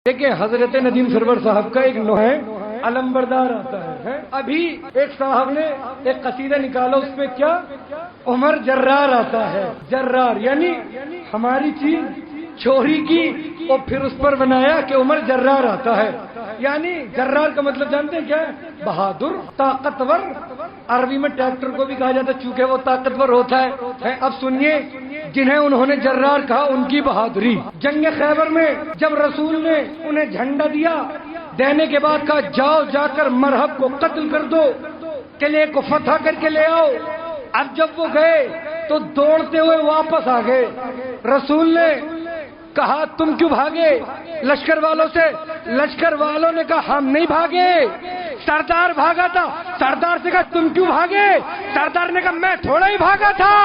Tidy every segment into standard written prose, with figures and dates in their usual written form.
دیکھیں حضرت ندیم سرور صاحب کا ایک نوحہ علمبردار آتا ہے. ابھی ایک صاحب نے ایک قصیدہ نکالا، اس پہ کیا عمر جرار آتا ہے. جرار یعنی ہماری چیز چوری کی اور پھر اس پر بنایا کہ عمر جرار آتا ہے. یعنی جرار کا مطلب جانتے ہیں کیا ہے؟ بہادر، طاقتور. عربی میں ٹریکٹر کو بھی کہا جاتا ہے چونکہ وہ طاقتور ہوتا ہے. اب سنیے جنہیں انہوں نے جرار کہا ان کی بہادری. جنگ خیبر میں جب رسول نے انہیں جھنڈا دیا، دینے کے بعد کہا جاؤ جا کر مرہب کو قتل کر دو، قلعے کو فتح کر کے لے آؤ. اب جب وہ گئے تو دوڑتے ہوئے واپس آ گئے. رسول نے کہا تم کیوں بھاگے لشکر والوں سے؟ لشکر والوں نے کہا ہم نہیں بھاگے، سردار بھاگا تھا. سردار سے کہا تم کیوں بھاگے؟ سردار نے کہا میں تھوڑا ہی بھاگا تھا،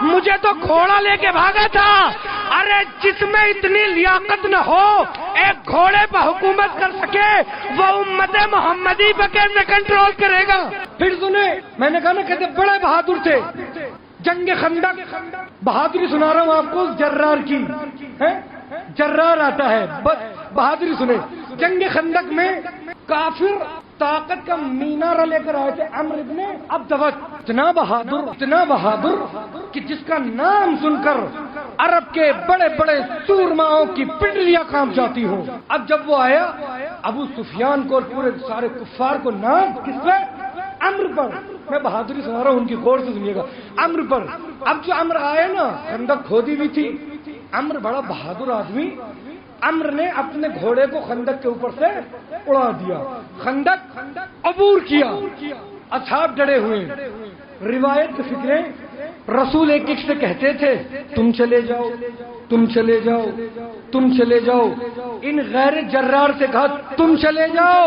مجھے تو گھوڑا لے کے بھاگا تھا. ارے جس میں اتنی لیاقت نہ ہو ایک گھوڑے پر حکومت کر سکے وہ امت محمدی پہ کیسے کنٹرول کرے گا؟ پھر سنے میں نے کہا نا کہتے بڑے بہادر تھے. جنگ خندق بہادری سنا رہا ہوں آپ کو جرار کی. جرار آتا ہے، بہادری سنے. جنگ خندق میں کافر طاقت کا مینارہ لے کر آئے تھے. عمرو ابن عبدوت اتنا بہادر کہ جس کا نام سن کر عرب کے بڑے بڑے سورماؤں کی پنڈلیاں کانپ جاتی ہوں. اب جب وہ آیا ابو سفیان کو اور پورے سارے کفار کو نام کس پہ؟ عمرو پر. میں بہادری سنا رہا ہوں ان کی غور سے سنیے گا. عمرو پر. اب جو عمرو آئے نا خندق کھودی ہوئی تھی. عمرو بڑا بہادر آدمی. عمرو نے اپنے گھوڑے کو خندق کے اوپر سے اڑا دیا، خندق عبور کیا. اصحاب ڈرے ہوئے. روایت کی فکریں رسول ایک سے کہتے تھے تم چلے جاؤ، تم چلے جاؤ، تم چلے جاؤ. ان غیر جرار سے کہا تم چلے جاؤ.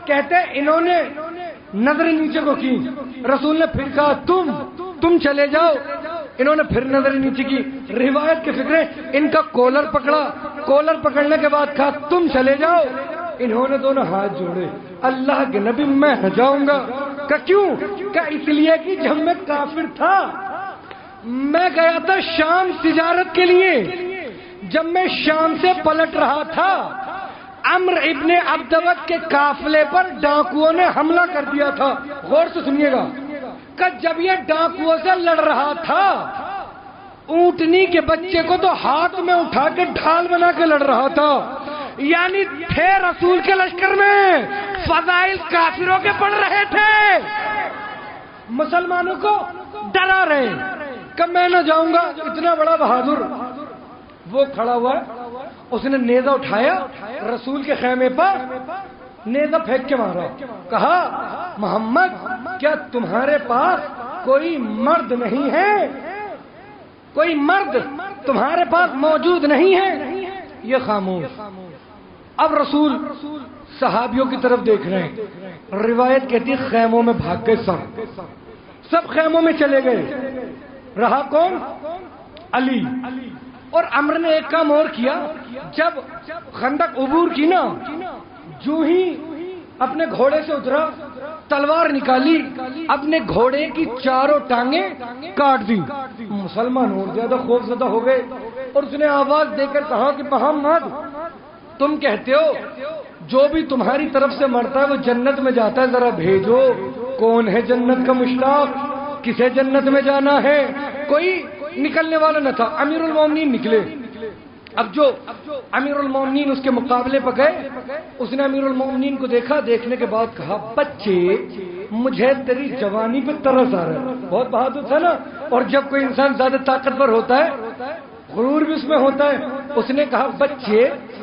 کہتے انہوں نے نظر نیچے کو کی. رسول نے پھر کہا تم چلے جاؤ. انہوں نے پھر نظر نیچے کی. روایت کی فکریں ان کا کولر پکڑا. کولر پکڑنے کے بعد کہا تم چلے جاؤ. انہوں نے دونوں ہاتھ جوڑے. اللہ کے نبی میں نہ جاؤں گا. کہ کیوں؟ کہ اس لیے کہ جب میں کافر تھا میں گیا تھا شام تجارت کے لیے. جب میں شام سے پلٹ رہا تھا عمرو ابن عبدوت کے قافلے پر ڈاکوؤں نے حملہ کر دیا تھا. غور سے سنیے گا کہ جب یہ ڈاکوؤں سے لڑ رہا تھا اونٹنی کے بچے کو تو ہاتھ میں اٹھا کے ڈھال بنا کے لڑ رہا تھا. یعنی تھے رسول کے لشکر میں فضائل کافروں کے پڑھ رہے تھے، مسلمانوں کو ڈرا رہے کہ میں نہ جاؤں گا. اتنا بڑا بہادر. وہ کھڑا ہوا، اس نے نیزہ اٹھایا رسول کے خیمے پر نیزہ پھینک کے مارا. کہا محمد کیا تمہارے پاس کوئی مرد نہیں ہے؟ کوئی مرد تمہارے پاس موجود نہیں ہے؟ یہ خاموش. اب رسول صحابیوں کی طرف دیکھ رہے ہیں. روایت کہتی خیموں میں بھاگ گئے. سب خیموں میں چلے گئے. رہا کون؟ علی. اور عمرو نے ایک کام اور کیا. جب خندق عبور کی نا جو ہی اپنے گھوڑے سے اترا تلوار نکالی، اپنے گھوڑے کی چاروں ٹانگیں کاٹ دی. مسلمان اور زیادہ خوف زدہ ہو گئے اور اس نے آواز دے کر کہا کہ محمد تم کہتے ہو جو بھی تمہاری طرف سے مرتا ہے وہ جنت میں جاتا ہے، ذرا بھیجو کون ہے جنت کا مشتاق، کسے جنت میں جانا ہے. کوئی نکلنے والا نہ تھا. امیر المومنین نکلے. اب جو امیر المومنین اس کے مقابلے پر گئے اس نے امیر المومنین کو دیکھا. دیکھنے کے بعد کہا بچے مجھے تیری جوانی پہ ترس آ رہا ہے. بہت بہادر تھا نا. اور جب کوئی انسان زیادہ طاقتور ہوتا ہے غرور بھی اس میں ہوتا ہے. اس نے کہا بچے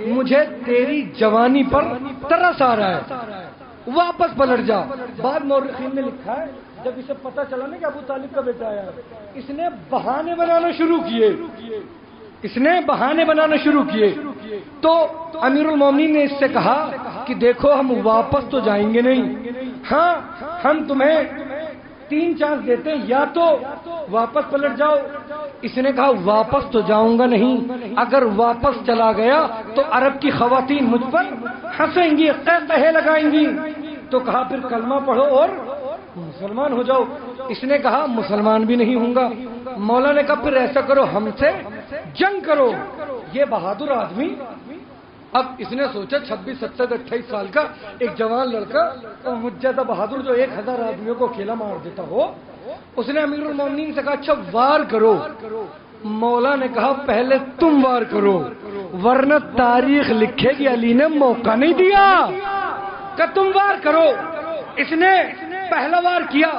مجھے تیری جوانی پر ترس آ رہا ہے، واپس پلٹ جا. بعد مورخین نے لکھا ہے جب اسے پتا چلا نا کہ ابو طالب کا بیٹا آیا اس نے بہانے بنانا شروع کیے. اس نے بہانے بنانا شروع کیے. تو امیر المومنین نے اس سے کہا کہ دیکھو ہم واپس تو جائیں گے نہیں، ہاں ہم تمہیں 3 چانس دیتے ہیں، یا تو واپس پلٹ جاؤ. اس نے کہا واپس تو جاؤں گا نہیں، اگر واپس چلا گیا تو عرب کی خواتین مجھ پر ہنسیں گی، قہقہے لگائیں گی. تو کہا پھر کلمہ پڑھو اور مسلمان ہو جاؤ. اس نے کہا مسلمان بھی نہیں ہوں گا. مولا نے کہا پھر ایسا کرو ہم سے جنگ کرو. یہ بہادر آدمی اب اس نے سوچا 26, 27, 28 سال کا ایک جوان لڑکا اور مجدہ بہادر جو 1000 آدمیوں کو اکیلا مار دیتا ہو، اس نے امیر المومنین سے کہا اچھا وار کرو۔ مولا نے کہا پہلے تم وار کرو ورنہ تاریخ لکھے گی علی نے موقع نہیں دیا کہ تم وار کرو۔ اس نے پہلا وار کیا،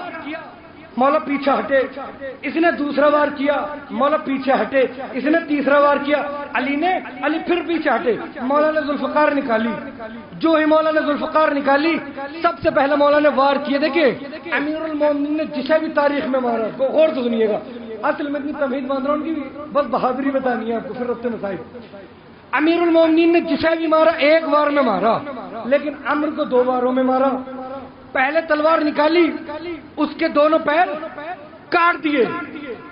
مولا پیچھے ہٹے، اس نے دوسرا وار کیا، مولا پیچھے ہٹے، اس نے تیسرا وار کیا، علی پھر پیچھے ہٹے، مولا نے ذوالفقار نکالی۔ جو ہی مولا نے ذوالفقار نکالی سب سے پہلے مولا نے وار کیے۔ دیکھیں امیر المومنین نے جسے بھی تاریخ میں مارا، غور سے سنیے گا، اصل میں اتنی تمہید باندھ رہا ہوں ان کی بس بہادری بتانی ہے آپ کو، پھر ربط مسائل۔ امیر المومنین نے جسے بھی مارا ایک وار میں مارا، لیکن عمرو کو 2 واروں میں مارا۔ پہلے تلوار نکالی، اس کے دونوں پیر کاٹ دیے،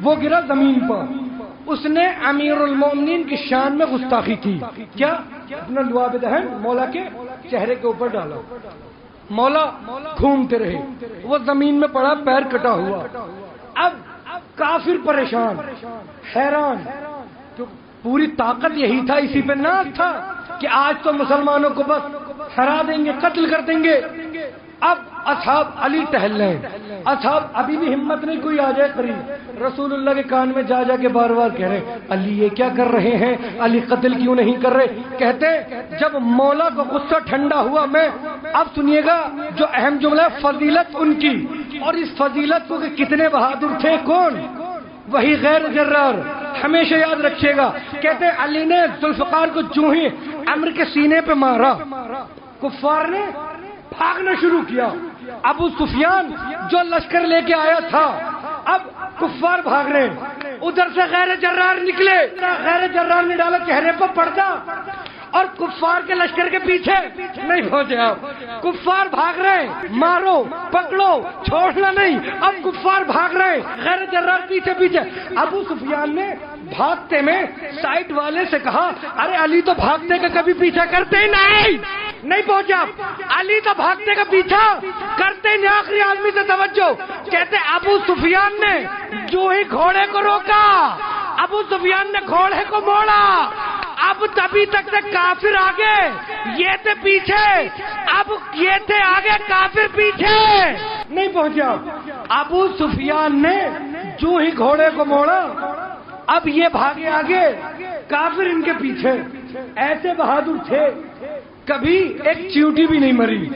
وہ گرا زمین پر۔ اس نے امیر المومنین کی شان میں گستاخی کی۔ کیا؟ اپنا لعاب دہن مولا کے چہرے کے اوپر ڈالا۔ مولا گھومتے رہے، وہ زمین میں پڑا، پیر کٹا ہوا۔ اب کافر پریشان، حیران، تو پوری طاقت یہی تھا، اسی پہ ناز تھا کہ آج تو مسلمانوں کو بس ہرا دیں گے، قتل کر دیں گے۔ اب اصحاب علی ٹہل رہے ہیں، اصحاب ابھی بھی ہمت نہیں کوئی آ جائے قریب، رسول اللہ کے کان میں جا جا کے بار بار کہہ رہے ہیں علی یہ کیا کر رہے ہیں، علی قتل کیوں نہیں کر رہے۔ کہتے جب مولا کا غصہ ٹھنڈا ہوا، میں اب سنیے گا جو اہم جملہ ہے، فضیلت ان کی، اور اس فضیلت کو کہ کتنے بہادر تھے، کون؟ وہی غیر جرار، ہمیشہ یاد رکھیے گا۔ کہتے علی نے ذوالفقار کو جو ہی عمرو کے سینے پہ مارا، کفار نے بھاگنا شروع کیا۔ ابو سفیان جو لشکر لے کے آیا تھا، اب کفار بھاگ رہے ہیں، ادھر سے غیر جرار نکلے، غیر جرار نے ڈالا چہرے پر پردہ اور کفار کے لشکر کے پیچھے نہیں پہنچے۔ آپ کفار بھاگ رہے ہیں، مارو پکڑو چھوڑنا نہیں، اب کفار بھاگ رہے ہیں، غیر جرار پیچھے پیچھے۔ ابو سفیان نے بھاگتے میں سائٹ والے سے کہا ارے علی تو بھاگتے کا کبھی پیچھا کرتے ہی نہیں پہنچا، علی تو بھاگتے کا پیچھا کرتے نہیں۔ آخری آدمی سے توجہ، کہتے ابو سفیان نے جو ہی گھوڑے کو روکا، ابو سفیان نے گھوڑے کو موڑا، اب تبھی تک سے کافر آگے یہ تھے پیچھے، اب یہ تھے آگے کافر پیچھے نہیں پہنچا۔ ابو سفیان نے جو ہی گھوڑے کو موڑا، اب یہ بھاگے آگے، کافر ان کے پیچھے۔ ایسے بہادر تھے، کبھی ایک چیوٹی بھی نہیں مری۔